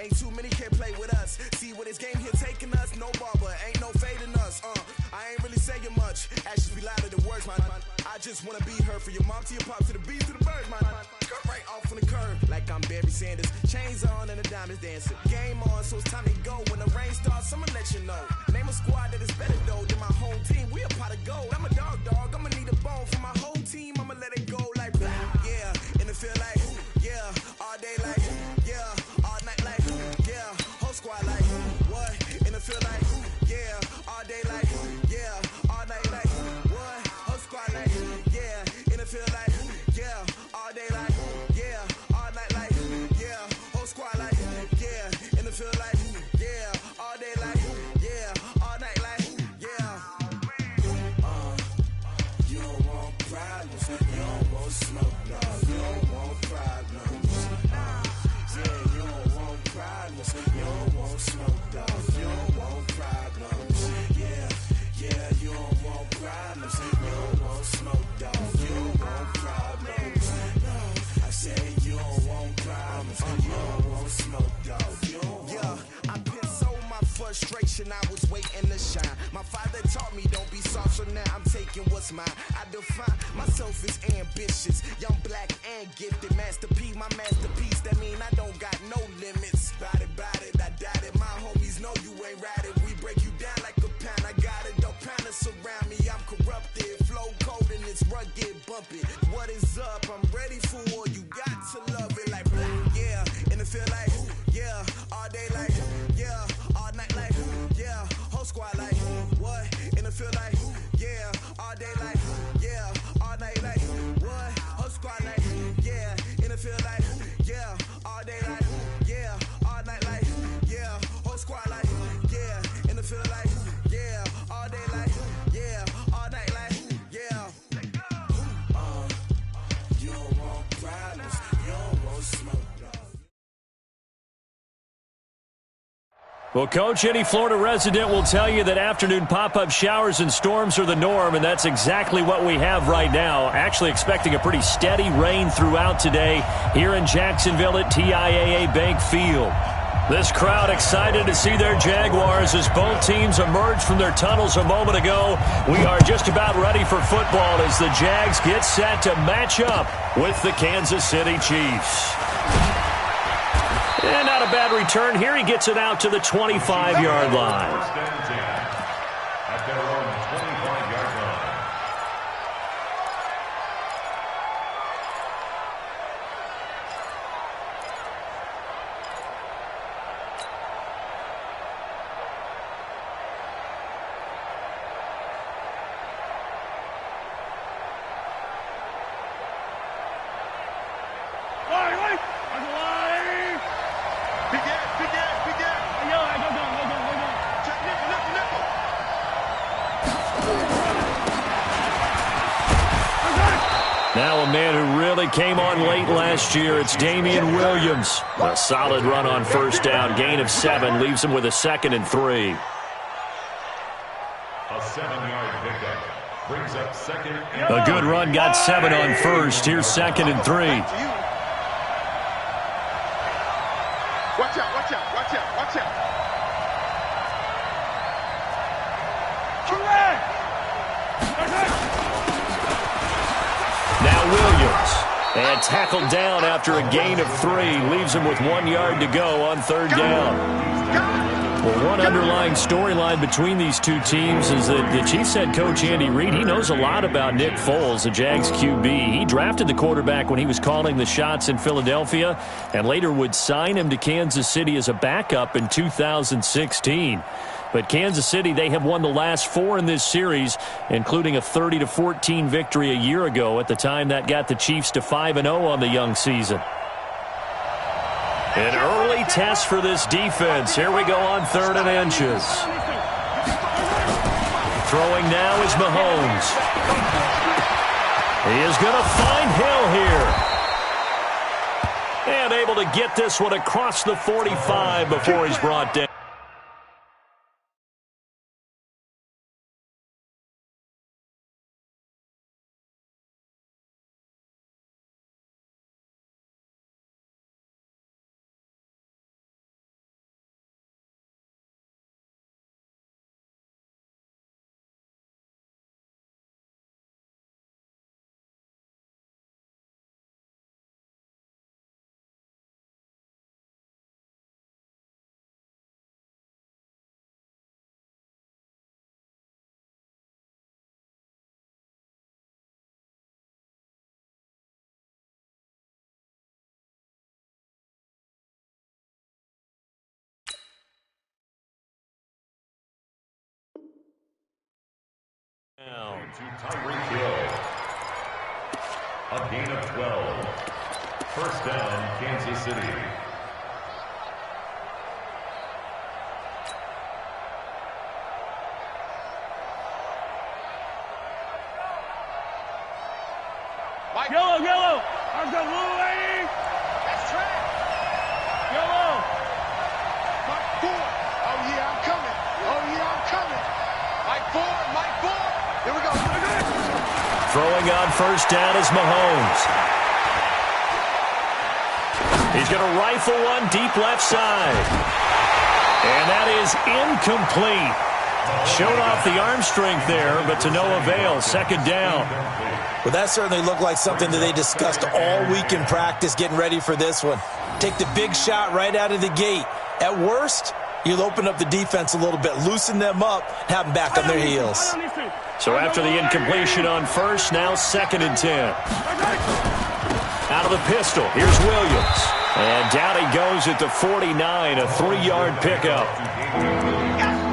Ain't too many can play with us. See where this game here taking us? No barber, ain't no fading us. I ain't really saying much. Actions be louder than words, man. I just wanna be heard, for your mom to your pop to the beat to the birds, man. Cut right off on the curb, like I'm Barry Sanders. Chains on and the diamonds dancing. Game on, so it's time to go. When the rain starts, I'ma let you know. Name a squad that is better though than my home team. We a pot of gold. I'm a dog. I'ma need a bone for my whole team. I'ma let it go like blah. Yeah, and it feel like yeah, all day like yeah, all night like yeah, whole squad like what? And it feel like yeah, all day like yeah, all night like what? Whole squad like yeah, and it feel like yeah, all day like yeah, all night like yeah, whole squad like yeah, and it feel like yeah, all day like yeah, all night like yeah. You don't want problems, you don't want smoke, no. You don't want problems. Yeah, you don't want problems, you don't want smoke, dog. You don't want problems. Yeah, you don't want problems, you don't want smoke, dog. You don't want problems. No, I said you don't want problems, you don't want smoke, dog. You don't want. I put so my frustration, I was waiting to shine. My father taught me don't be soft, so now I'm taking what's mine. I define myself as ambitious, young, black, and gifted. Master P, my masterpiece, that mean I don't got no limits. Bout it, I doubt it. My homies know you ain't ride it. We break you down like a pound. I got it, don't pound us around me. I'm corrupted, flow cold and it's rugged, bumpy. What is up? I'm ready for war. You got to love it like blah, yeah, and it feel like yeah, all day like yeah, all night like yeah, whole squad like what? And it feel like yeah, all day like yeah, all night like what? Whole squad like yeah, and it feel like yeah, all day like yeah, all night like yeah, whole squad like yeah, and it feel like yeah, all day like yeah, all night like yeah. You don't want problems, you don't want smoke. Well, Coach, any Florida resident will tell you that afternoon pop-up showers and storms are the norm, and that's exactly what we have right now. Actually expecting a pretty steady rain throughout today here in Jacksonville at TIAA Bank Field. This crowd excited to see their Jaguars as both teams emerged from their tunnels a moment ago. We are just about ready for football as the Jags get set to match up with the Kansas City Chiefs. And not a bad return here. He gets it out to the 25-yard line. At their own 25-yard line. Now a man who really came on late last year, it's Damian Williams. A solid run on first down, gain of 7, leaves him with a 2nd and 3. A 7-yard pickup brings up 2nd and A good run, got 7 on first. Here's 2nd and 3. Watch out, watch out, watch out, watch out. Now Williams. And tackled down after a gain of 3. Leaves him with 1 yard to go on 3rd down. Well, one underlying storyline between these two teams is that the Chiefs head coach Andy Reid, he knows a lot about Nick Foles, the Jags QB. He drafted the quarterback when he was calling the shots in Philadelphia and later would sign him to Kansas City as a backup in 2016. But Kansas City, they have won the last 4 in this series, including a 30-14 victory a year ago. At the time, that got the Chiefs to 5-0 on the young season. An early test for this defense. Here we go on 3rd and inches. Throwing now is Mahomes. He is going to find Hill here. And able to get this one across the 45 before he's brought down. Tyreek Hill. A gain of 12. First down, Kansas City. Yellow, yellow. I'm the blue lady. That's track. Yellow. Mike Ford. Oh, yeah, I'm coming. Oh, yeah, I'm coming. Mike Ford, Mike Ford. Here we go. Throwing on first down is Mahomes. He's going to rifle one deep left side. And that is incomplete. Showed off the arm strength there, but to no avail. Second down. Well, that certainly looked like something that they discussed all week in practice, getting ready for this one. Take the big shot right out of the gate. At worst, you'll open up the defense a little bit, loosen them up, have them back on their heels. So after the incompletion on first, now 2nd and 10. Out of the pistol, here's Williams. And down he goes at the 49, a 3-yard pickup.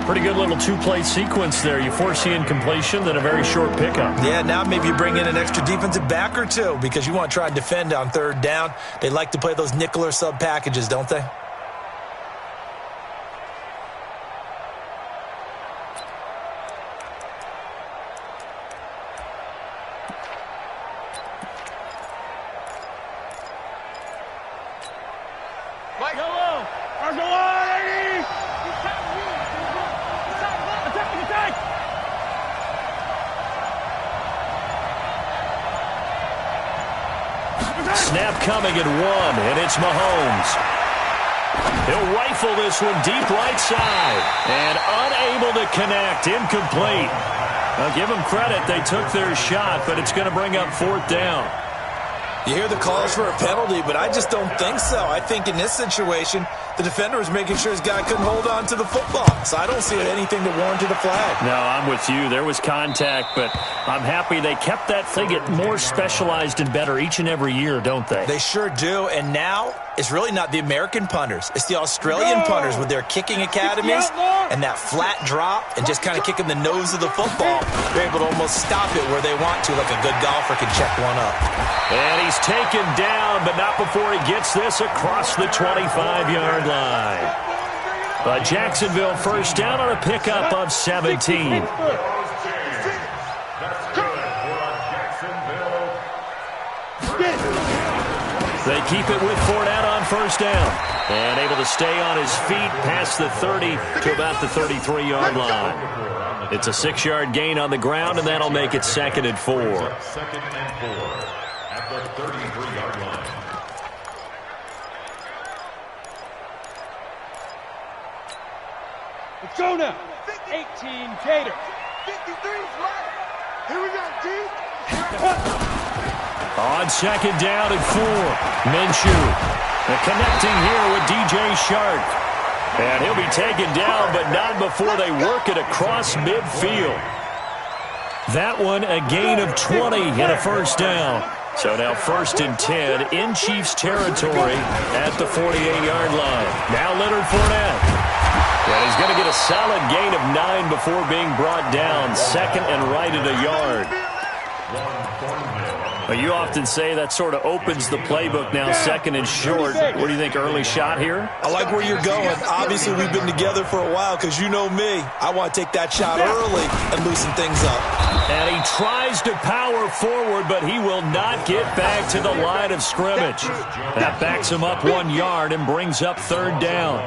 Pretty good little two-play sequence there. You force the incompletion, then a very short pickup. Yeah, now maybe you bring in an extra defensive back or two because you want to try and defend on 3rd down. They like to play those nickel or sub packages, don't they? Mike. Yellow. I'm the blue lady. Attack. Snap coming at 1, and it's Mahomes. He'll rifle this one deep right side. And unable to connect. Incomplete. I'll give them credit. They took their shot, but it's going to bring up 4th down. You hear the calls for a penalty, but I just don't think so. I think in this situation, the defender was making sure his guy couldn't hold on to the football. So I don't see anything that warranted a flag. No, I'm with you. There was contact, but I'm happy they kept that thing. Get more specialized and better each and every year, don't they? They sure do. And now it's really not the American punters. It's the Australian punters with their kicking academies and that flat drop and just kind of kicking the nose of the football. They're able to almost stop it where they want to, like a good golfer can check one up. And he's taken down, but not before he gets this across the 25-yard line. A Jacksonville first down on a pickup of 17. They keep it with Fournette on first down. And able to stay on his feet past the 30 to about the 33-yard line. It's a 6-yard gain on the ground, and that'll make it 2nd and 4. 2nd and 4 at the 33-yard line. Let's go now. 18 Gator. 53 flat. Here we go, D. On 2nd down and 4, Minshew. Connecting here with DJ Shark. And he'll be taken down, but not before they work it across midfield. That one a gain of 20 and a first down. So now 1st and 10 in Chiefs territory at the 48-yard line. Now Leonard Fournette. And he's going to get a solid gain of 9 before being brought down. 2nd and right at a yard. But you often say that sort of opens the playbook now, 2nd and short. What do you think, early shot here? I like where you're going. Obviously, we've been together for a while because you know me. I want to take that shot early and loosen things up. And he tries to power forward, but he will not get back to the line of scrimmage. That backs him up 1 yard and brings up 3rd down.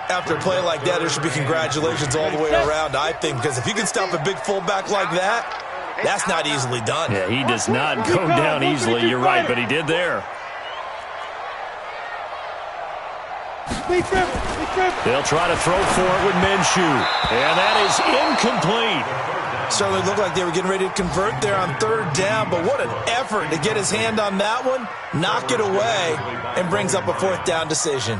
After a play like that, there should be congratulations all the way around, I think, because if you can stop a big fullback like that, that's not easily done. Yeah, he does not go down easily. You're right, but he did there. They'll try to throw for it with Minshew. And that is incomplete. Certainly looked like they were getting ready to convert there on 3rd down, but what an effort to get his hand on that one, knock it away, and brings up a 4th down decision.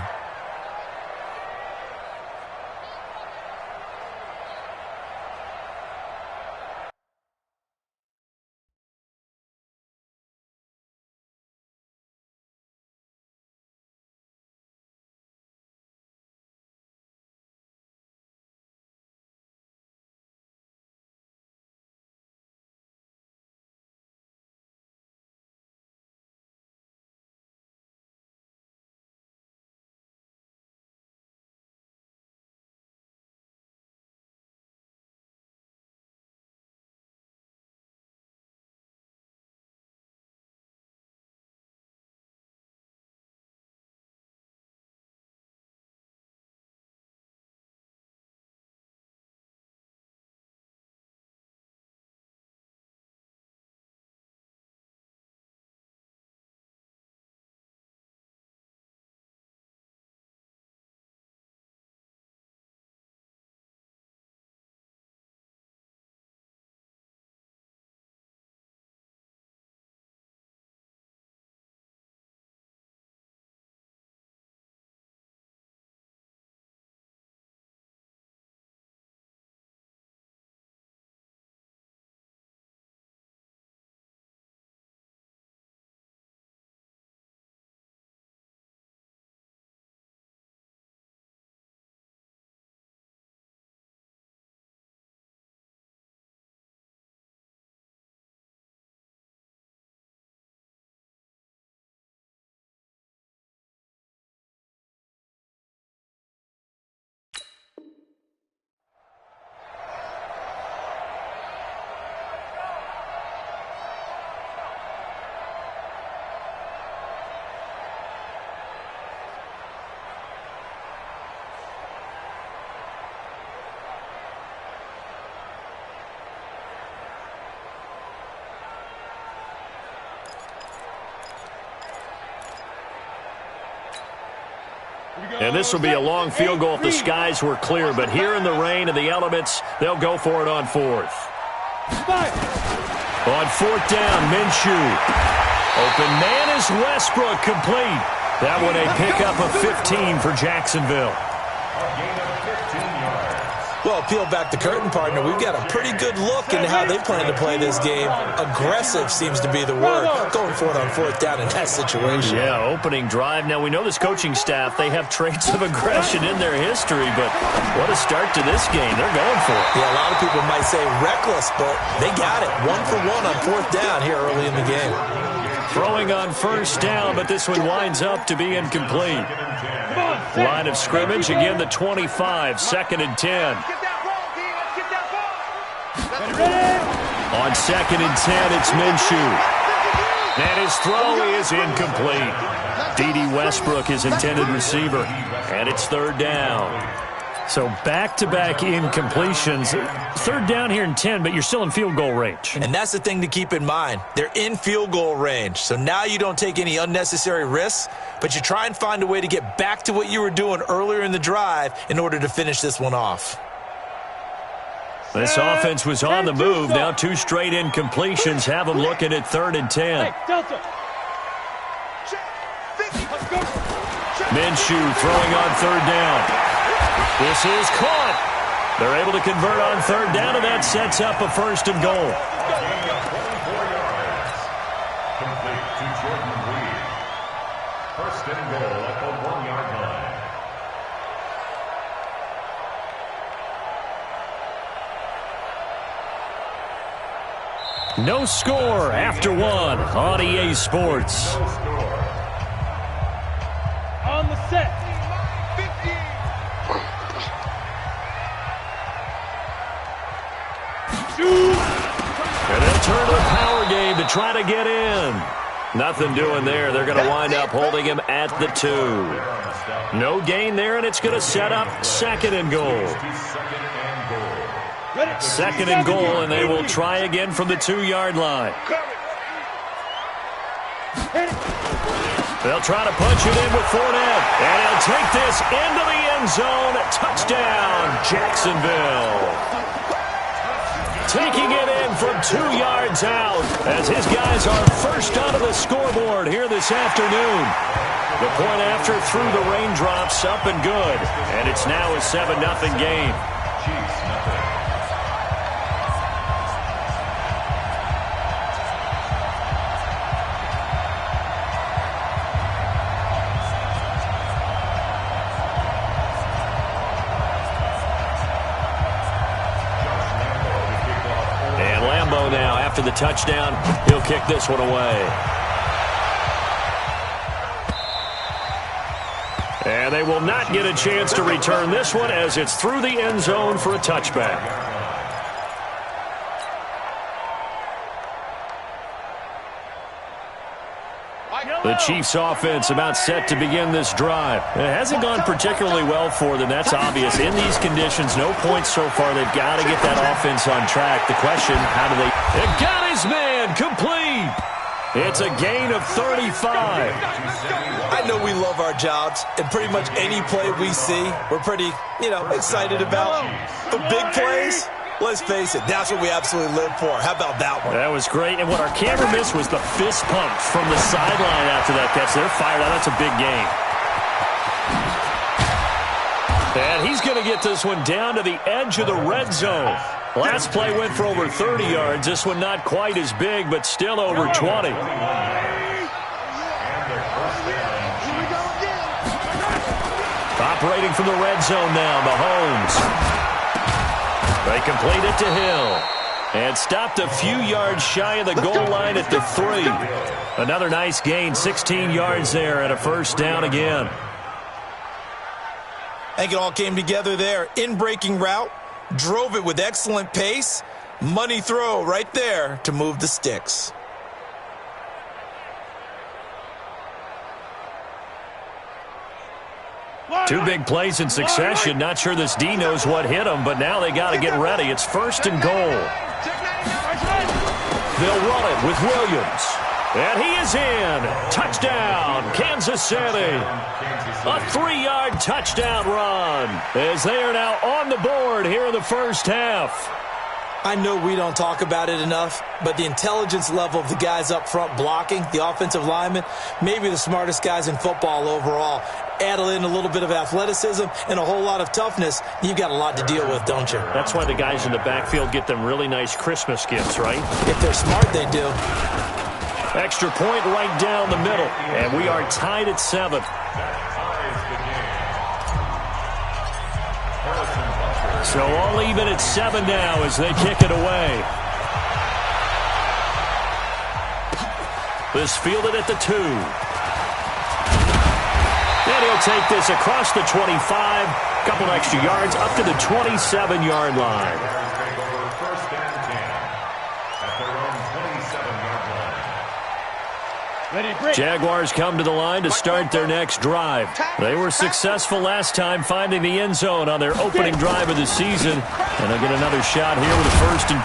And this will be a long field goal if the skies were clear. But here in the rain and the elements, they'll go for it on fourth. On fourth down, Minshew. Open man is Westbrook, complete. That one a pickup of 15 for Jacksonville. Well, peel back the curtain, partner. We've got a pretty good look into how they plan to play this game. Aggressive seems to be the word. Going for it on fourth down in that situation. Yeah, opening drive. Now, we know this coaching staff, they have traits of aggression in their history, but what a start to this game. They're going for it. Yeah, a lot of people might say reckless, but they got it. 1 for 1 on fourth down here early in the game. Throwing on first down, but this one winds up to be incomplete. Line of scrimmage, again the 25, 2nd and 10. On 2nd and 10, it's Minshew. And his throw is incomplete. D.D. Westbrook, his intended receiver. And it's 3rd down. So back-to-back incompletions. 3rd down here in 10, but you're still in field goal range. And that's the thing to keep in mind. They're in field goal range. So now you don't take any unnecessary risks, but you try and find a way to get back to what you were doing earlier in the drive in order to finish this one off. This offense was on the move. Now 2 straight incompletions have them looking at 3rd and 10. Minshew throwing on 3rd down. This is caught. They're able to convert on 3rd down, and that sets up a 1st and goal. Complete to Jordan Reed. 1st and goal at the 1-yard line. No score after 1 on EA Sports. On the set. And they'll turn to a power game to try to get in. Nothing doing there. They're going to wind up holding him at the 2. No gain there, and it's going to set up 2nd and goal. 2nd and goal, and they will try again from the 2-yard line. They'll try to punch it in with Fournette, and he'll take this into the end zone. Touchdown, Jacksonville. Taking it in from 2 yards out as his guys are first onto the scoreboard here this afternoon. The point after through the raindrops, up and good. And it's now a 7-0 game. Now, after the touchdown, he'll kick this one away. And they will not get a chance to return this one as it's through the end zone for a touchback. The Chiefs offense about set to begin this drive. It hasn't gone particularly well for them. That's obvious. In these conditions, no points so far. They've got to get that offense on track. The question, how do they... It got his man complete. It's a gain of 35. I know we love our jobs, and pretty much any play we see, we're pretty, excited about. But big plays... Let's face it, that's what we absolutely live for. How about that one? That was great. And what our camera missed was the fist pump from the sideline after that catch. They're fired out. That's a big game. And he's going to get this one down to the edge of the red zone. Last play went for over 30 yards. This one not quite as big, but still over 20. Operating from the red zone now, Mahomes. They complete it to Hill. And stopped a few yards shy of the goal line at the 3. Another nice gain, 16 yards there, and a 1st down again. I think it all came together there. In-breaking route, drove it with excellent pace. Money throw right there to move the sticks. Two big plays in succession. Not sure this D knows what hit him, but now they got to get ready. It's 1st and goal. They'll run it with Williams. And he is in. Touchdown, Kansas City. A 3-yard touchdown run as they are now on the board here in the first half. I know we don't talk about it enough, but the intelligence level of the guys up front blocking, the offensive linemen, maybe the smartest guys in football overall. Add in a little bit of athleticism and a whole lot of toughness, you've got a lot to deal with, don't you? That's why the guys in the backfield get them really nice Christmas gifts, right? If they're smart, they do. Extra point right down the middle, and we are tied at 7. So all even at 7 now as they kick it away. This fielded at the 2. And he'll take this across the 25. Couple extra yards up to the 27-yard line. Jaguars come to the line to start their next drive. They were successful last time finding the end zone on their opening drive of the season. And they'll get another shot here with a 1st and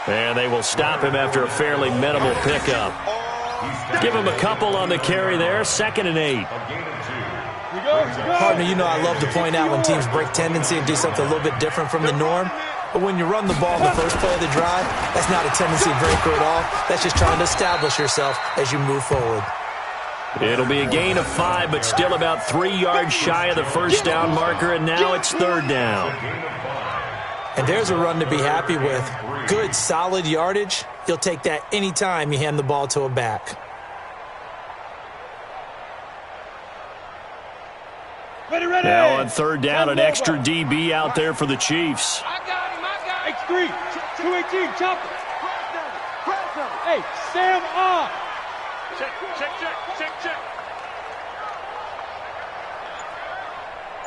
10. And they will stop him after a fairly minimal pickup. Give him a couple on the carry there. 2nd and 8. Partner, you know I love to point out when teams break tendency and do something a little bit different from the norm. But when you run the ball in the first play of the drive, that's not a tendency breaker at all. That's just trying to establish yourself as you move forward. It'll be a gain of 5, but still about 3 yards shy of the first down marker, and now it's 3rd down. And there's a run to be happy with. Good, solid yardage. You'll take that any time you hand the ball to a back. Now on 3rd down, an extra DB out there for the Chiefs. X3, 218, chop it. Hey, Sam off. Check.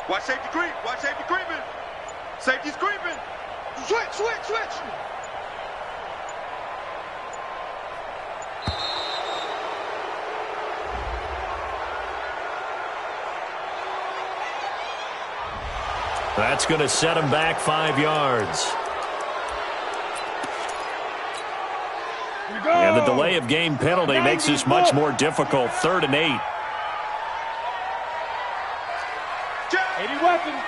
Watch safety creep. Watch safety creeping. Safety's creeping. Switch. That's going to set him back 5 yards. And the delay of game penalty makes this much more difficult. 3rd and 8. 80 weapons.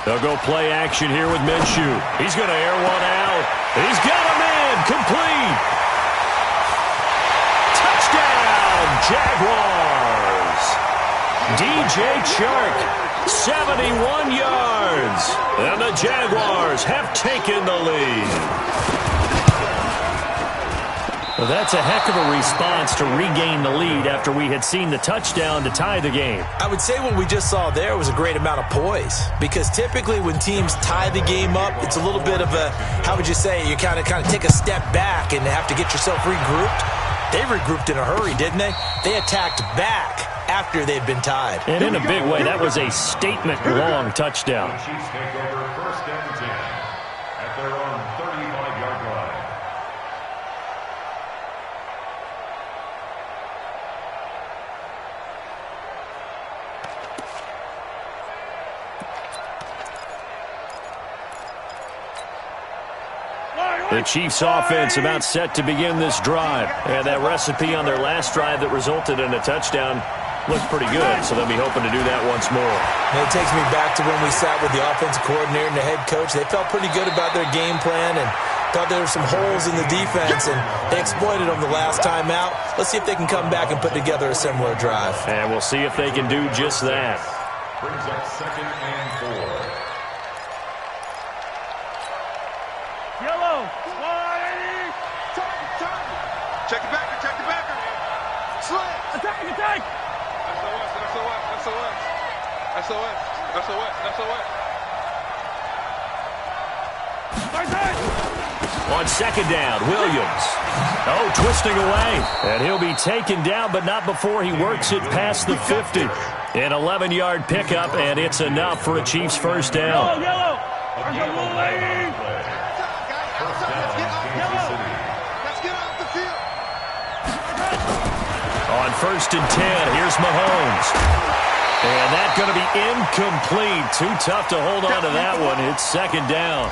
They'll go play action here with Minshew. He's going to air one out. He's got a man. Complete. Touchdown, Jaguars. DJ Chark, 71 yards. And the Jaguars have taken the lead. Well, that's a heck of a response to regain the lead after we had seen the touchdown to tie the game. I would say what we just saw there was a great amount of poise, because typically when teams tie the game up, it's a little bit of a, how would you say, you kind of take a step back and have to get yourself regrouped. They regrouped in a hurry, didn't they? They attacked back after they'd been tied. And in a big way, that was a statement-long touchdown. The Chiefs take over 1st and 10 at their own 35-yard line. The Chiefs offense about set to begin this drive. And that recipe on their last drive that resulted in a touchdown looked pretty good, so they'll be hoping to do that once more. And it takes me back to when we sat with the offensive coordinator and the head coach. They felt pretty good about their game plan and thought there were some holes in the defense, and they exploited them the last time out. Let's see if they can come back and put together a similar drive. And we'll see if they can do just that. Brings up 2nd and 4. Yellow. Check the backer. Slant. Attack. SOS. On 2nd down, Williams. Oh, twisting away. And he'll be taken down, but not before he works it past the 50. An 11-yard pickup, and it's enough for a Chiefs 1st down. Yellow. Let's get off the field. On 1st and 10, here's Mahomes. And that's going to be incomplete. Too tough to hold on to that one. It's 2nd down.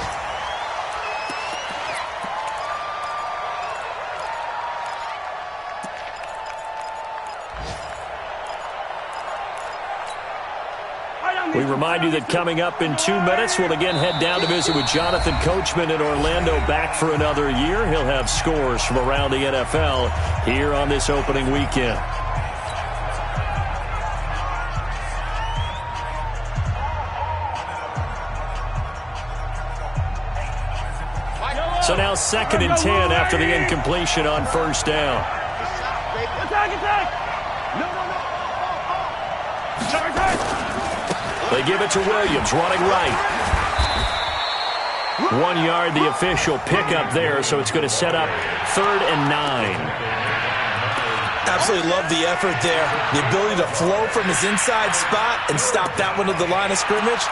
We remind you that coming up in 2 minutes, we'll again head down to visit with Jonathan Coachman in Orlando, back for another year. He'll have scores from around the NFL here on this opening weekend. So now 2nd and 10 after the incompletion on first down. Attack! They give it to Williams, running right. 1 yard, the official pickup there, so it's going to set up 3rd and 9. Absolutely love the effort there. The ability to flow from his inside spot and stop that one at the line of scrimmage.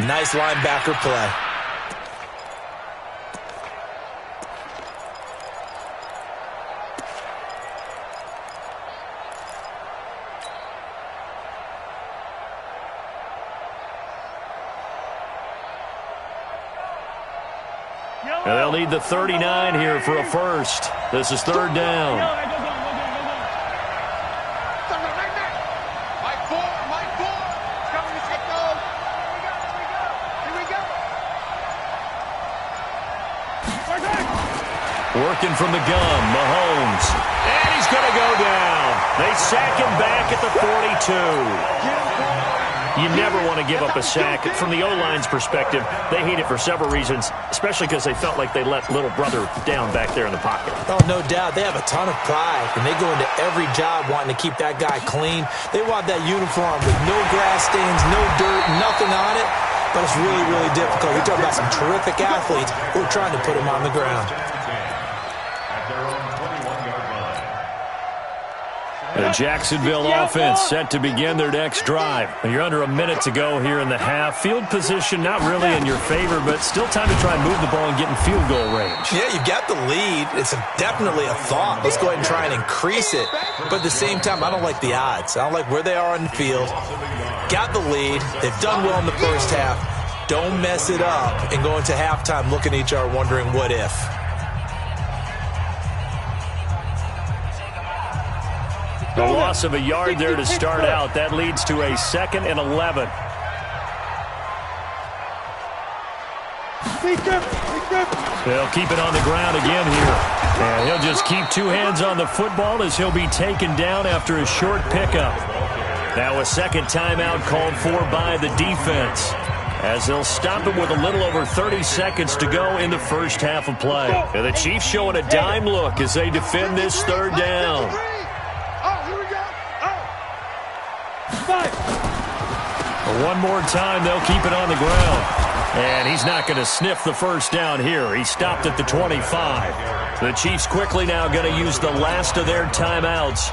Nice linebacker play. And they'll need the 39 here for a first. This is 3rd down. Mike 4. It's coming to take those. Here we go. Working from the gun, Mahomes. And he's going to go down. They sack him back at the 42. You never want to give up a sack. From the O-line's perspective, they hate it for several reasons, especially because they felt like they let little brother down back there in the pocket. Oh, no doubt. They have a ton of pride, and they go into every job wanting to keep that guy clean. They want that uniform with no grass stains, no dirt, nothing on it, but it's really, really difficult. We're talking about some terrific athletes who are trying to put him on the ground. The Jacksonville offense set to begin their next drive. You're under a minute to go here in the half. Field position not really in your favor, but still time to try and move the ball and get in field goal range. Yeah, you've got the lead. It's definitely a thought. Let's go ahead and try and increase it. But at the same time, I don't like the odds. I don't like where they are on the field. Got the lead. They've done well in the first half. Don't mess it up and go into halftime looking at each other wondering what if. The loss of a yard there to start out. That leads to a 2nd and 11. They'll keep it on the ground again here. And he'll just keep 2 hands on the football as he'll be taken down after a short pickup. Now a second timeout called for by the defense, as they'll stop it with a little over 30 seconds to go in the first half of play. And the Chiefs showing a dime look as they defend this 3rd down. One more time, they'll keep it on the ground. And he's not going to sniff the first down here. He stopped at the 25. The Chiefs quickly now going to use the last of their timeouts,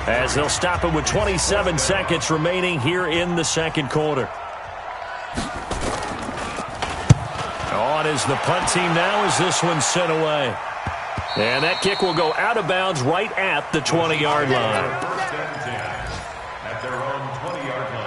as they'll stop it with 27 seconds remaining here in the second quarter. On is the punt team now as this one's sent away. And that kick will go out of bounds right at the 20-yard line. At their own 20-yard line.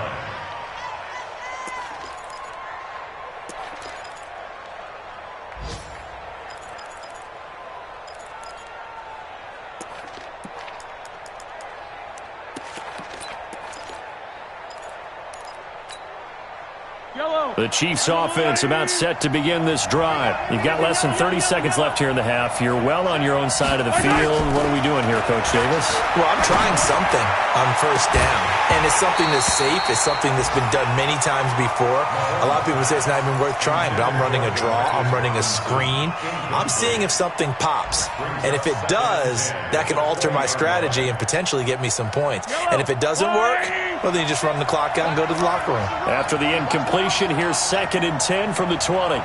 The Chiefs offense about set to begin this drive. You've got less than 30 seconds left here in the half. You're well on your own side of the field. What are we doing here, Coach Davis? Well, I'm trying something on first down, and it's something that's safe. It's something that's been done many times before. A lot of people say it's not even worth trying, but I'm running a draw. I'm running a screen. I'm seeing if something pops, and if it does, that can alter my strategy and potentially get me some points. And if it doesn't work, well, then you just run the clock out and go to the locker room. After the incompletion, here's 2nd and 10 from the 20.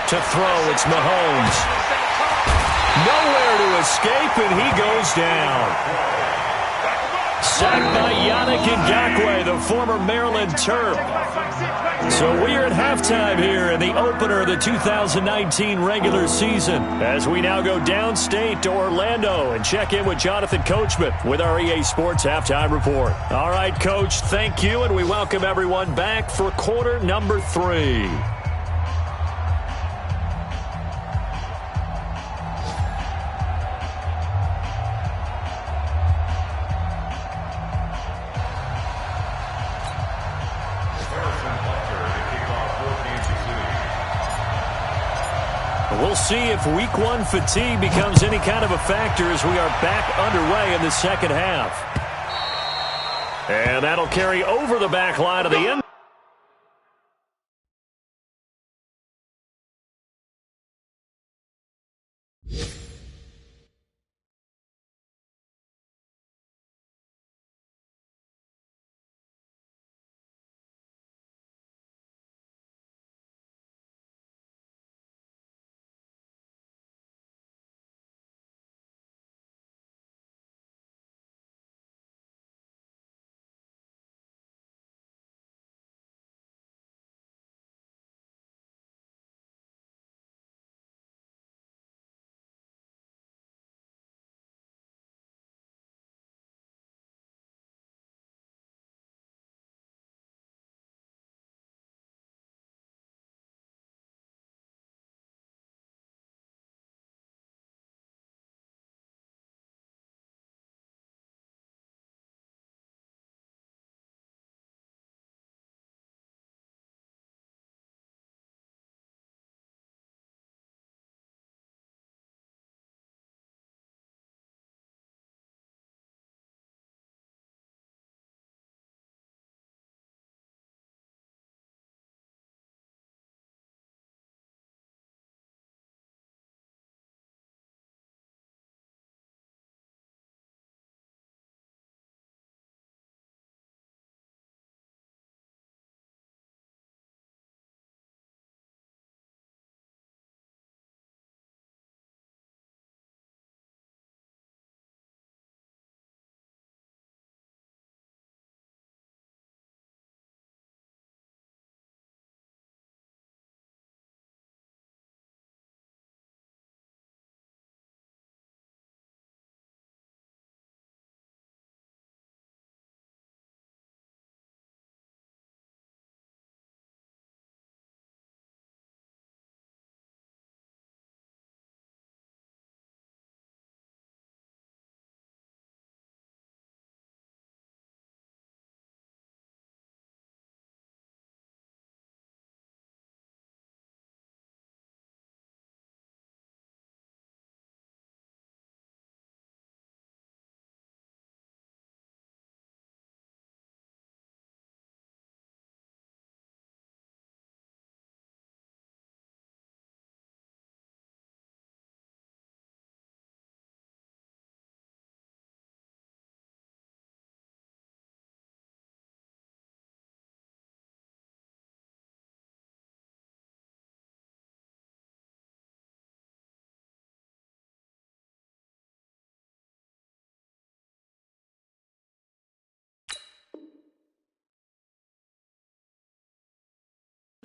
To throw, it's Mahomes. Nowhere to escape, and he goes down. Sacked by Yannick Ngakoue, the former Maryland Terp. So we are at halftime here in the opener of the 2019 regular season, as we now go downstate to Orlando and check in with Jonathan Coachman with our EA Sports Halftime Report. All right, Coach, thank you, and we welcome everyone back for quarter number 3. see if Week 1 fatigue becomes any kind of a factor as we are back underway in the second half. And that'll carry over the back line of the end.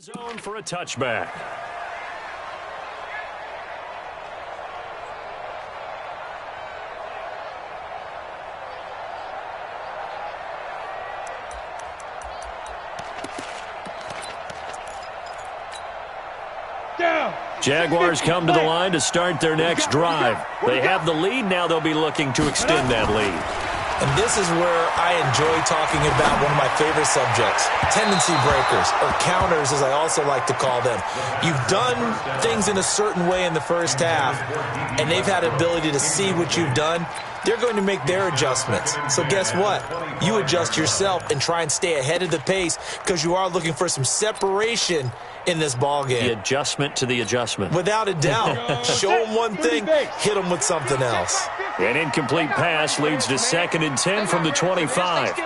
Zone for a touchback. Jaguars come to the line to start their next drive. They have the lead. Now they'll be looking to extend that lead. And this is where I enjoy talking about one of my favorite subjects, tendency breakers, or counters as I also like to call them. You've done things in a certain way in the first half, and they've had the ability to see what you've done. They're going to make their adjustments. So guess what? You adjust yourself and try and stay ahead of the pace because you are looking for some separation in this ball game. The adjustment to the adjustment. Without a doubt. Show them one thing, hit them with something else. An incomplete pass leads to 2nd and 10 from the 25.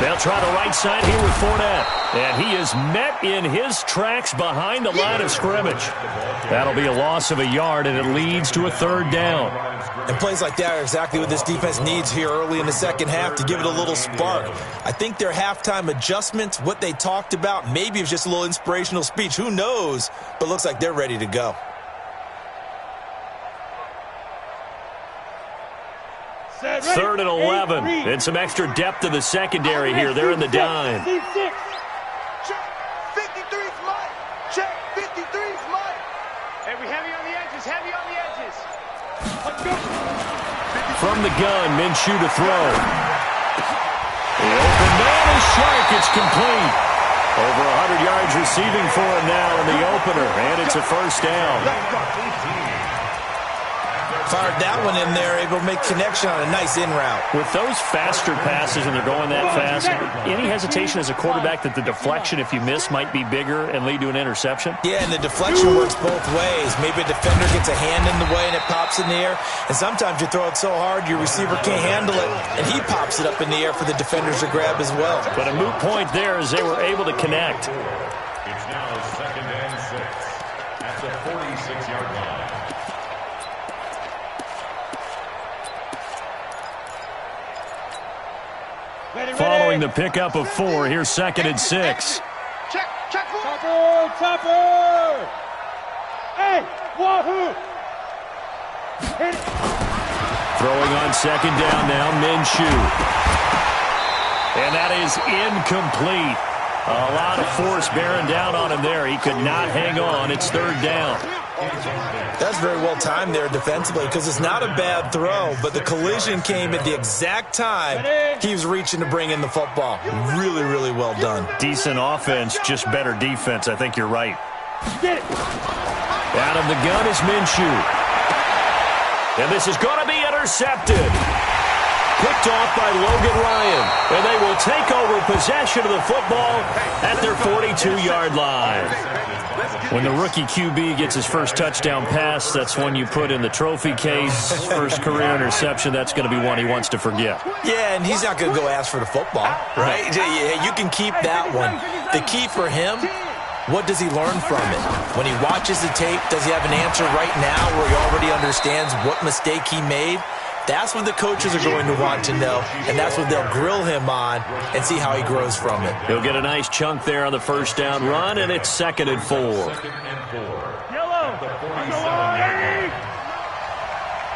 They'll try the right side here with Fournette. And he is met in his tracks behind the line of scrimmage. That'll be a loss of a yard, and it leads to a 3rd down. And plays like that are exactly what this defense needs here early in the second half to give it a little spark. I think their halftime adjustments, what they talked about, maybe it was just a little inspirational speech. Who knows? But looks like they're ready to go. Third and 11, and some extra depth in the secondary here. They're in the dime. Check 53's Mike. Check 53's Mike. Hey, we heavy on the edges, heavy on the edges. Let's go. From the gun, Minshew to throw. The open man is Shark. It's complete. Over 100 yards receiving for him now in the opener, and it's a first down. Fired that one in there, able to make connection on a nice in route. With those faster passes and they're going that fast, any hesitation as a quarterback that the deflection, if you miss, might be bigger and lead to an interception? Yeah, and the deflection works both ways. Maybe a defender gets a hand in the way and it pops in the air, and sometimes you throw it so hard your receiver can't handle it, and he pops it up in the air for the defenders to grab as well. But a moot point there as they were able to connect. It's now 2nd and 6 at the 46-yard line. Following the pickup of 4, here's 2nd and 6. Check. Topper! Hey, wahoo! Hit it. Throwing on 2nd down now, Minshew. And that is incomplete. A lot of force bearing down on him there. He could not hang on. It's 3rd down. That's very well timed there defensively because it's not a bad throw, but the collision came at the exact time he was reaching to bring in the football. Really, really well done. Decent offense, just better defense. I think you're right. Get it. Out of the gun is Minshew. And this is going to be intercepted. Picked off by Logan Ryan. And they will take over possession of the football at their 42-yard line. When the rookie QB gets his first touchdown pass, that's one you put in the trophy case. First career interception, that's going to be one he wants to forget. Yeah, and he's not going to go ask for the football, right? Yeah, you can keep that one. The key for him, what does he learn from it? When he watches the tape, does he have an answer right now where he already understands what mistake he made? That's what the coaches are going to want to know, and that's what they'll grill him on and see how he grows from it. He'll get a nice chunk there on the first down run, and it's 2nd and 4. Yellow.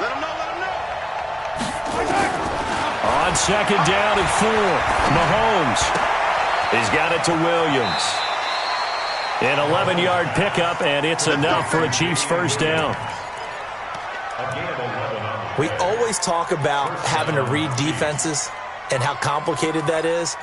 Let him know. On 2nd down and 4, Mahomes. He's got it to Williams. An 11-yard pickup, and it's enough for a Chiefs first down. We always talk about having to read defenses and how complicated that is.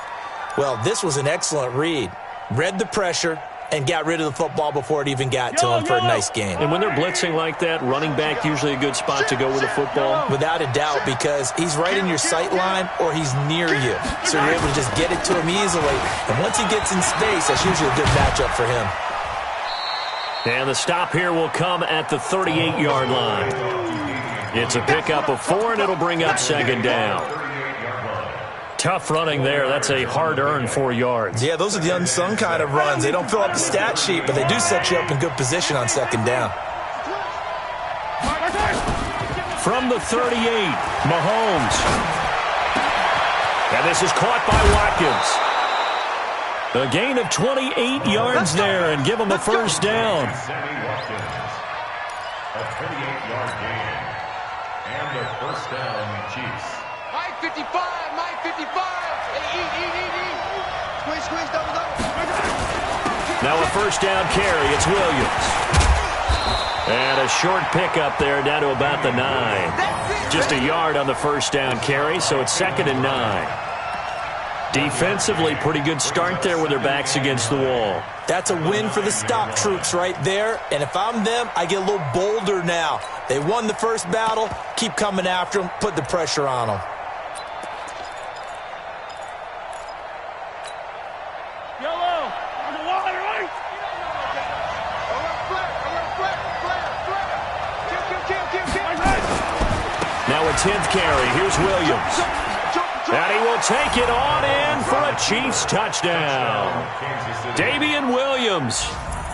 Well, this was an excellent read. Read the pressure and got rid of the football before it even got to him for a nice gain. And when they're blitzing like that, running back usually a good spot to go with the football? Without a doubt, because he's right in your sight line or he's near you. So you're able to just get it to him easily. And once he gets in space, that's usually a good matchup for him. And the stop here will come at the 38-yard line. It's a pickup of 4, and it'll bring up 2nd down. Tough running there. That's a hard-earned 4 yards. Yeah, those are the unsung kind of runs. They don't fill up the stat sheet, but they do set you up in good position on 2nd down. From the 38, Mahomes. And this is caught by Watkins. A gain of 28 yards there, and give him a first down. A 38-yard gain. And the first down, Chiefs. Mike 55. Hey, squeeze, double. Now a first down carry. It's Williams. And a short pickup there down to about the 9. Just a yard on the first down carry, so it's 2nd and 9. Defensively, pretty good start there with their backs against the wall. That's a win for the stop troops right there. And if I'm them, I get a little bolder now. They won the first battle. Keep coming after them. Put the pressure on them. Yellow. On the wire, right? Kill. Now a 10th carry. Here's Williams. And he will take it on in for a Chiefs touchdown. Damian Williams,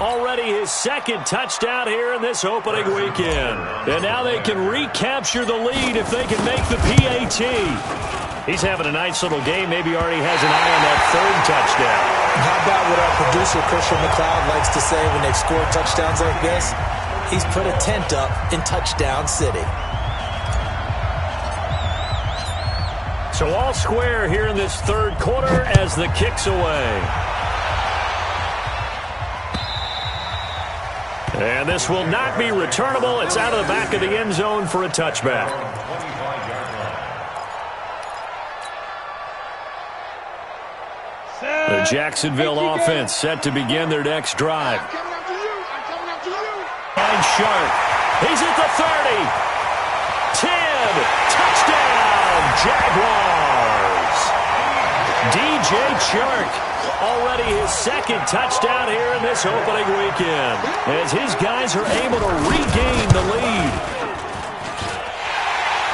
already his 2nd touchdown here in this opening weekend. And now they can recapture the lead if they can make the PAT. He's having a nice little game. Maybe already has an eye on that 3rd touchdown. How about what our producer, Christian McLeod, likes to say when they score touchdowns like this? He's put a tent up in Touchdown City. So all square here in this 3rd quarter as the kick's away. And this will not be returnable. It's out of the back of the end zone for a touchback. The The Jacksonville offense set to begin their next drive. And Sharp. He's at the 30. 10. Touchdown, Jaguars. DJ Chark. Already his second touchdown here in this opening weekend, as his guys are able to regain the lead.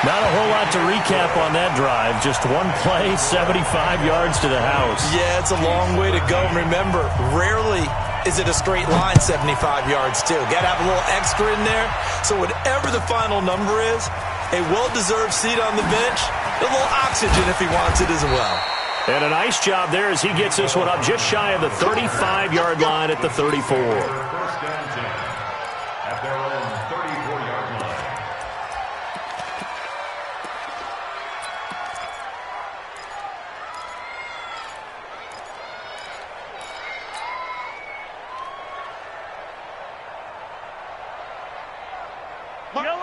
Not a whole lot to recap on that drive. Just one play, 75 yards to the house. Yeah, it's a long way to go. Remember, rarely is it a straight line 75 yards, too. Got to have a little extra in there. So whatever the final number is, a well-deserved seat on the bench, a little oxygen if he wants it as well. And a nice job there as he gets this one up just shy of the 35-yard line at the 34. First down 10 at their own 34-yard line.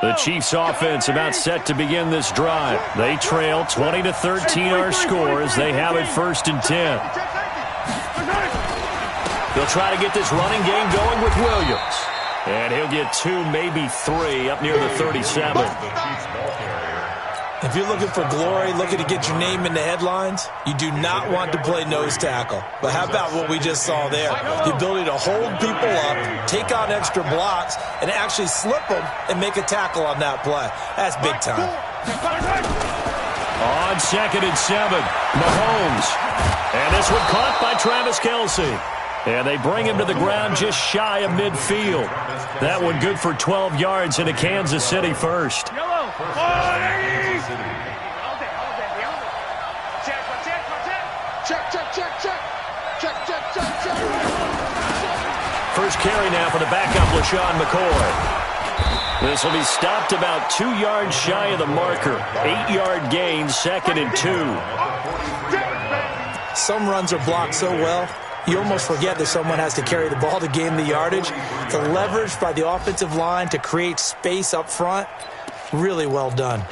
The Chiefs offense about set to begin this drive. They trail 20-13 our score as they have it 1st and 10. They'll try to get this running game going with Williams. And he'll get 2, maybe 3 up near the 37. If you're looking for glory, looking to get your name in the headlines, you do not want to play nose tackle. But how about what we just saw there? The ability to hold people up, take on extra blocks, and actually slip them and make a tackle on that play. That's big time. On 2nd and 7, Mahomes. And this one caught by Travis Kelce. And they bring him to the ground just shy of midfield. That one good for 12 yards into Kansas City first. First carry now for the backup, LaShawn McCoy. This will be stopped about 2 yards shy of the marker. 8-yard gain, 2nd and 2. Some runs are blocked so well, you almost forget that someone has to carry the ball to gain the yardage. The leverage by the offensive line to create space up front, really well done.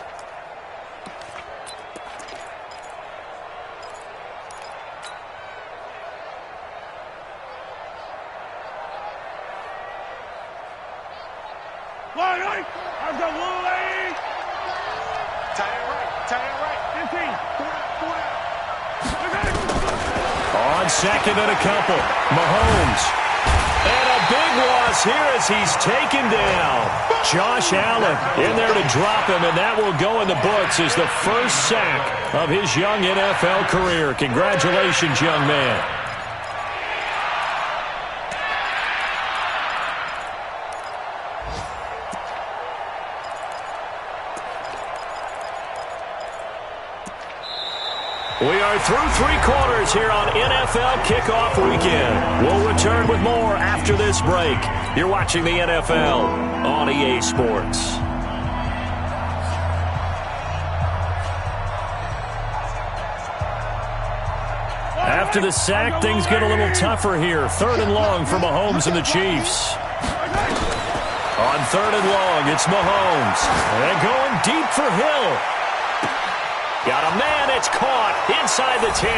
On 2nd and a couple, Mahomes. And a big loss here as he's taken down. Josh Allen in there to drop him, and that will go in the books as the first sack of his young NFL career. Congratulations, young man. We are through 3 quarters here on NFL Kickoff Weekend. We'll return with more after this break. You're watching the NFL on EA Sports. After the sack, things get a little tougher here. 3rd and long for Mahomes and the Chiefs. On 3rd and long, it's Mahomes. And going deep for Hill. Got a man, it's caught inside the 10.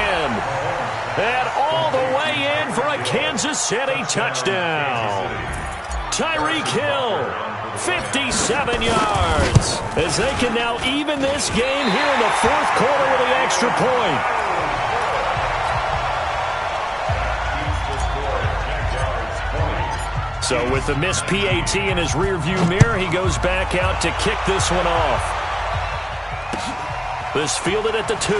And all the way in for a Kansas City touchdown. Tyreek Hill, 57 yards. As they can now even this game here in the 4th quarter with the extra point. So with the missed PAT in his rearview mirror, he goes back out to kick this one off. This fielded at the 2.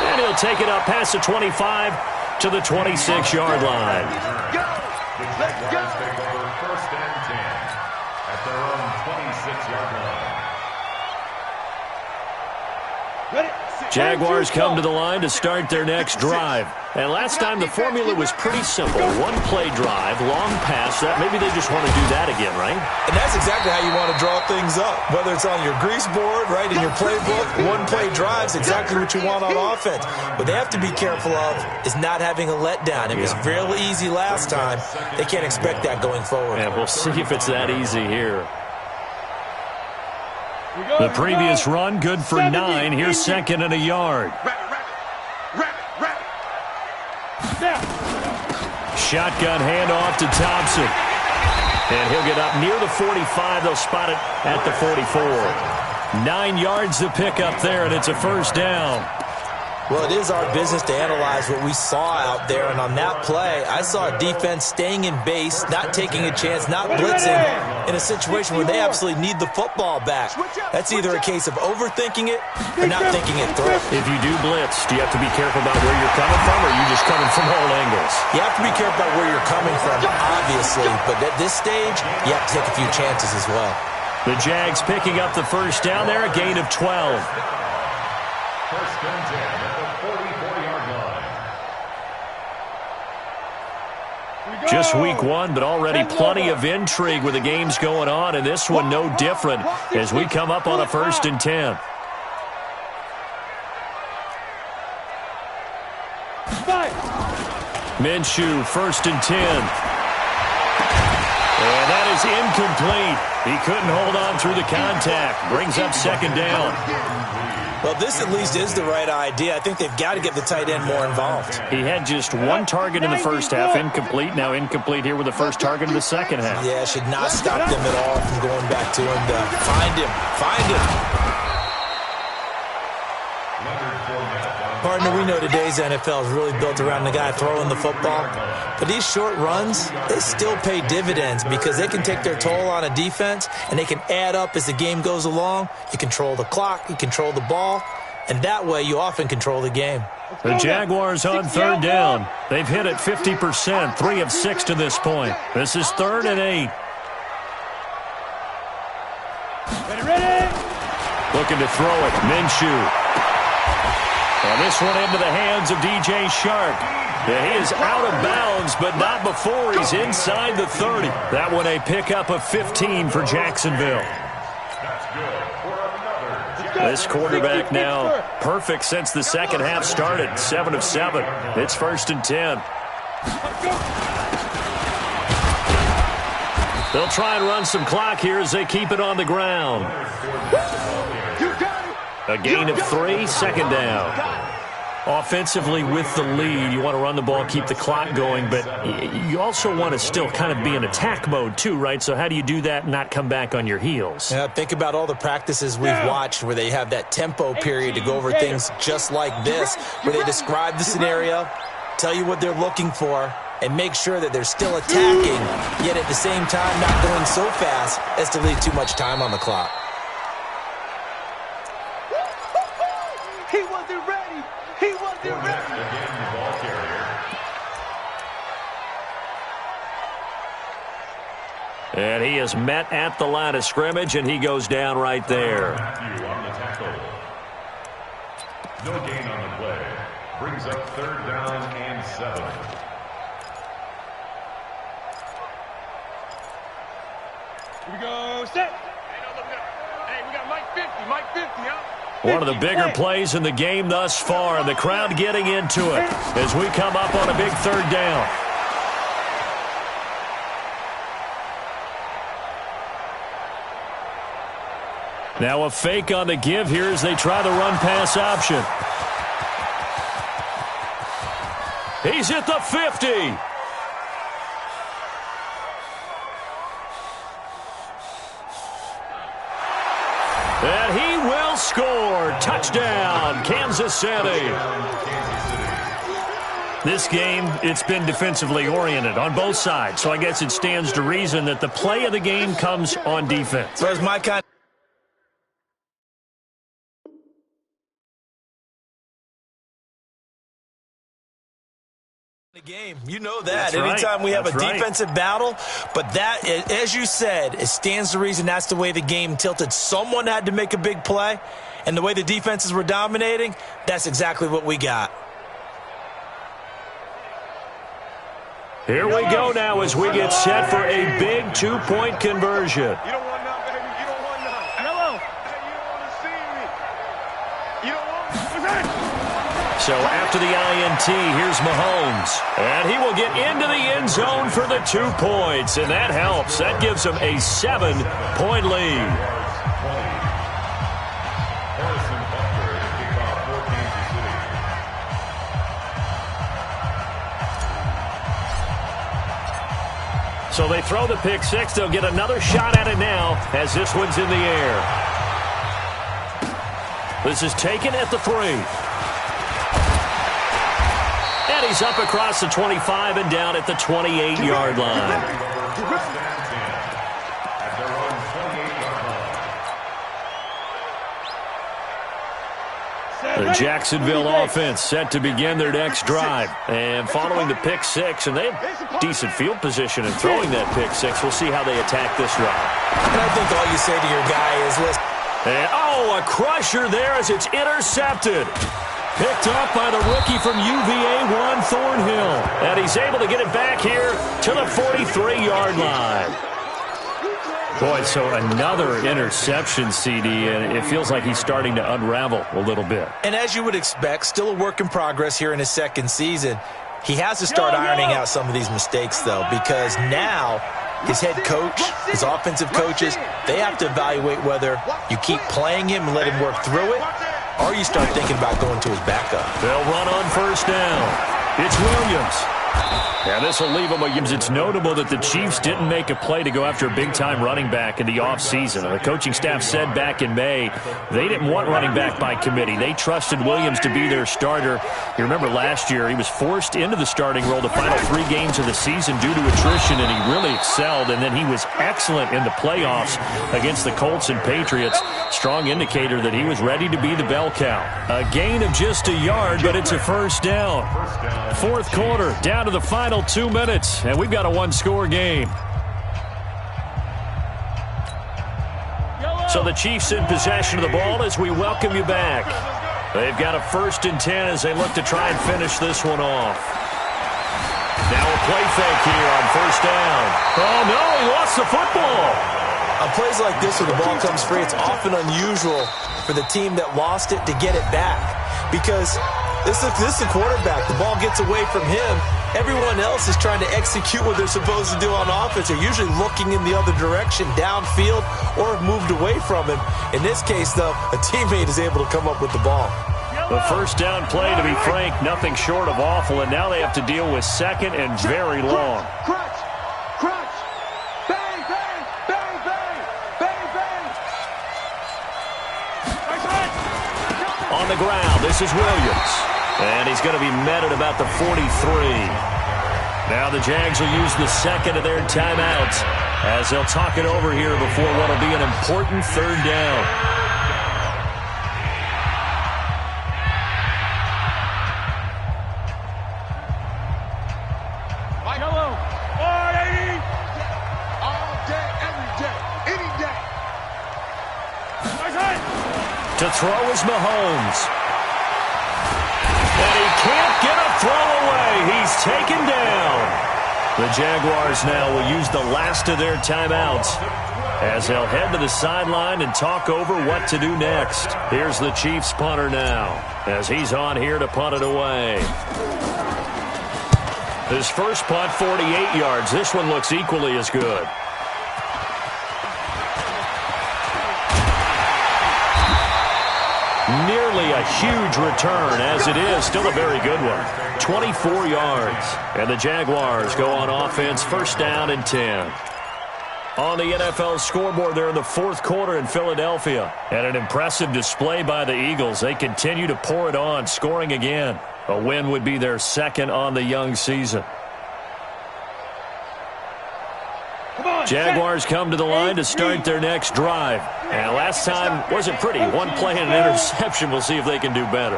And he'll take it up past the 25 to the 26-yard line. The Jaguars take over 1st and 10 at their own 26-yard line. Jaguars come to the line to start their next drive. And last time the formula was pretty simple. 1-play drive, long pass. That maybe they just want to do that again, right? And that's exactly how you want to draw things up. Whether it's on your grease board, right, in your playbook, 1-play drive's exactly what you want on offense. What they have to be careful of is not having a letdown. It was real easy last time. They can't expect that going forward. Yeah, we'll see if it's that easy here. The previous run, good for 9. Here's 2nd and a yard. shotgun handoff to Thompson. And he'll get up near the 45. They'll spot it at the 44. 9 yards to pick up there, and it's a first down. Well, it is our business to analyze what we saw out there, and on that play, I saw a defense staying in base, not taking a chance, not blitzing, in a situation where they absolutely need the football back. That's either a case of overthinking it or not thinking it through. If you do blitz, do you have to be careful about where you're coming from, or are you just coming from all angles? You have to be careful about where you're coming from, obviously, but at this stage, you have to take a few chances as well. The Jags picking up the first down there, a gain of 12. First and 10 at the 44-yard line. Just week one, but already plenty of intrigue with the games going on, and this one no different as we come up on a first and 10. Minshew, first and 10. And that is incomplete. He couldn't hold on through the contact. Brings up second down. Well, this at least is the right idea. I think they've got to get the tight end more involved. He had just one target in the first half, incomplete. Now incomplete here with the first target in the second half. Yeah, should not stop them at all from going back to him to find him. Partner, we know today's NFL is really built around the guy throwing the football. But these short runs, they still pay dividends because they can take their toll on a defense and they can add up as the game goes along. You control the clock, you control the ball, and that way you often control the game. The Jaguars on third down. They've hit it 50%, 3 of 6 to this point. This is 3rd and 8. Ready? Looking to throw it, Minshew. And this one into the hands of DJ Shark. He is out of bounds, but not before he's inside the 30. That one a pickup of 15 for Jacksonville. This quarterback now perfect since the second half started. 7 of 7. It's 1st and 10. They'll try and run some clock here as they keep it on the ground. A gain of 3, second down. Offensively with the lead, you want to run the ball, keep the clock going, but you also want to still kind of be in attack mode too, right? So how do you do that and not come back on your heels? Yeah, think about all the practices we've watched where they have that tempo period to go over things just like this, where they describe the scenario, tell you what they're looking for, and make sure that they're still attacking, yet at the same time not going so fast as to leave too much time on the clock. He wasn't ready. He wasn't ready. And he is met at the line of scrimmage, and he goes down right there. On the tackle. No gain on the play. Brings up 3rd down and 7. Here we go, set. Hey, we got Mike 50, Mike 50, huh? One of the bigger plays in the game thus far, and the crowd getting into it as we come up on a big 3rd down. Now a fake on the give here as they try the run-pass option. He's at the 50. And he will score. Touchdown, Kansas City. This game, it's been defensively oriented on both sides, so I guess it stands to reason that the play of the game comes on defense. So it's my kind game. You know that. Anytime we have a defensive battle, but that, as you said, it stands to reason that's the way the game tilted. Someone had to make a big play, and the way the defenses were dominating, that's exactly what we got. Here we go now as we get set for a big 2-point conversion. You don't want none, baby. You don't want none. Hello. Hey, you don't want to see me. You don't want me. So after the INT, here's Mahomes. And he will get into the end zone for the 2 points. And that helps. That gives him a 7-point lead. So they throw the pick six. They'll get another shot at it now as this one's in the air. This is taken at the 3. And he's up across the 25 and down at the 28-yard line. The Jacksonville offense set to begin their next drive. And following the pick six, and they have decent field position in throwing that pick six. We'll see how they attack this route. And I think all you say to your guy is, listen. And, a crusher there as it's intercepted. Picked up by the rookie from UVA, Juan Thornhill. And he's able to get it back here to the 43-yard line. Boy, so another interception, CD, and it feels like he's starting to unravel a little bit. And as you would expect, still a work in progress here in his second season. He has to start ironing out some of these mistakes, though, because now his head coach, his offensive coaches, they have to evaluate whether you keep playing him and let him work through it, or you start thinking about going to his backup. They'll run on first down. It's Williams. Yeah, this will leave him, Williams. It's notable that the Chiefs didn't make a play to go after a big-time running back in the offseason. The coaching staff said back in May they didn't want running back by committee. They trusted Williams to be their starter. You remember last year he was forced into the starting role the final 3 games of the season due to attrition, and he really excelled. And then he was excellent in the playoffs against the Colts and Patriots. Strong indicator that he was ready to be the bell cow. A gain of just a yard, but it's a first down. Fourth quarter, down to the final 2 minutes, and we've got a one-score game. So the Chiefs in possession of the ball as we welcome you back. They've got a 1st and 10 as they look to try and finish this one off. Now a play fake here on first down. Oh, no, he lost the football. On plays like this where the ball comes free, it's often unusual for the team that lost it to get it back, because this is the quarterback. The ball gets away from him. Everyone else is trying to execute what they're supposed to do on offense. They're usually looking in the other direction, downfield, or have moved away from him. In this case, though, a teammate is able to come up with the ball. The first down play, to be frank, nothing short of awful, and now they have to deal with second and very long. Crunch! Crunch! Bang! Bang! Bang! Bang! Bang! Bang! On the ground, this is Williams. And he's going to be met at about the 43. Now the Jags will use the second of their timeouts as they'll talk it over here before what will be an important third down. Yellow. All 80. All day, every day, any day. To throw is Mahomes. And he can't get a throw away. He's taken down. The Jaguars now will use the last of their timeouts as they'll head to the sideline and talk over what to do next. Here's the Chiefs punter now as he's on here to punt it away. His first punt, 48 yards. This one looks equally as good. Nearly a huge return, as it is still a very good one. 24 yards. And the Jaguars go on offense, first down and 10. On the NFL scoreboard there in the fourth quarter in Philadelphia. And an impressive display by the Eagles. They continue to pour it on, scoring again. A win would be their second on the young season. Jaguars come to the line to start their next drive. And last time wasn't pretty. One play and an interception. We'll see if they can do better.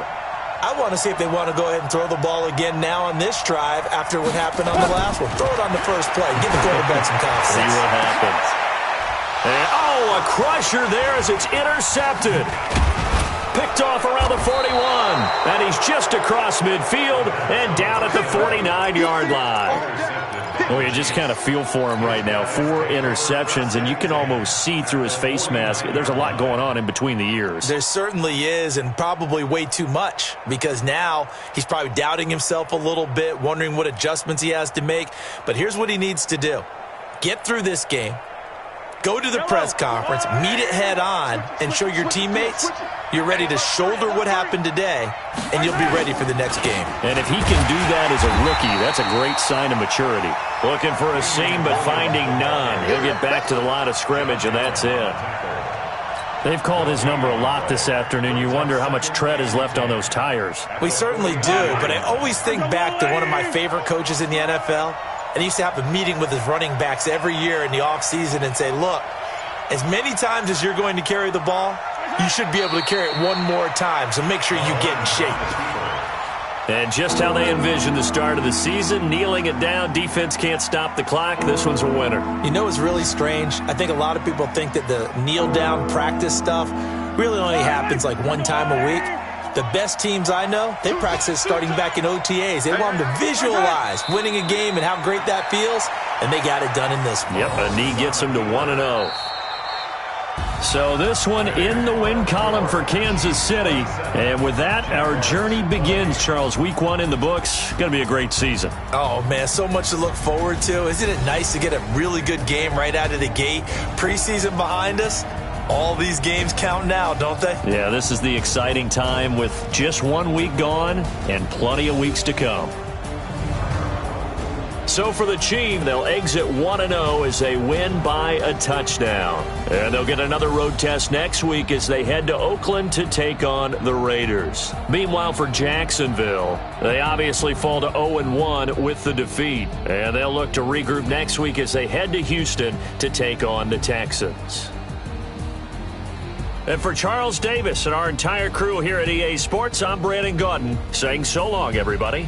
I want to see if they want to go ahead and throw the ball again now on this drive after what happened on the last one. Throw it on the first play. Give the quarterback some confidence. See what happens. And, a crusher there as it's intercepted. Picked off around the 41. And he's just across midfield and down at the 49-yard line. Well, you just kind of feel for him right now. 4 interceptions, and you can almost see through his face mask. There's a lot going on in between the ears. There certainly is, and probably way too much, because now he's probably doubting himself a little bit, wondering what adjustments he has to make. But here's what he needs to do. Get through this game. Go to the press conference, meet it head on, and show your teammates you're ready to shoulder what happened today, and you'll be ready for the next game. And if he can do that as a rookie, that's a great sign of maturity. Looking for a seam, but finding none. He'll get back to the line of scrimmage, and that's it. They've called his number a lot this afternoon. You wonder how much tread is left on those tires. We certainly do, but I always think back to one of my favorite coaches in the NFL. And he used to have a meeting with his running backs every year in the offseason and say, look, as many times as you're going to carry the ball, you should be able to carry it one more time, so make sure you get in shape. And just how they envision the start of the season, kneeling it down, defense can't stop the clock. This one's a winner. You know what's really strange? I think a lot of people think that the kneel-down practice stuff really only happens like one time a week. The best teams I know, they practice starting back in OTAs. They want them to visualize winning a game and how great that feels, and they got it done in this one. Yep, a knee gets them to 1-0. So this one in the win column for Kansas City. And with that, our journey begins, Charles. Week 1 in the books. Going to be a great season. Oh, man, so much to look forward to. Isn't it nice to get a really good game right out of the gate? Preseason behind us. All these games count now, don't they? Yeah, this is the exciting time with just 1 week gone and plenty of weeks to come. So for the team, they'll exit 1-0 as they win by a touchdown. And they'll get another road test next week as they head to Oakland to take on the Raiders. Meanwhile, for Jacksonville, they obviously fall to 0-1 with the defeat. And they'll look to regroup next week as they head to Houston to take on the Texans. And for Charles Davis and our entire crew here at EA Sports, I'm Brandon Gaudin saying so long, everybody.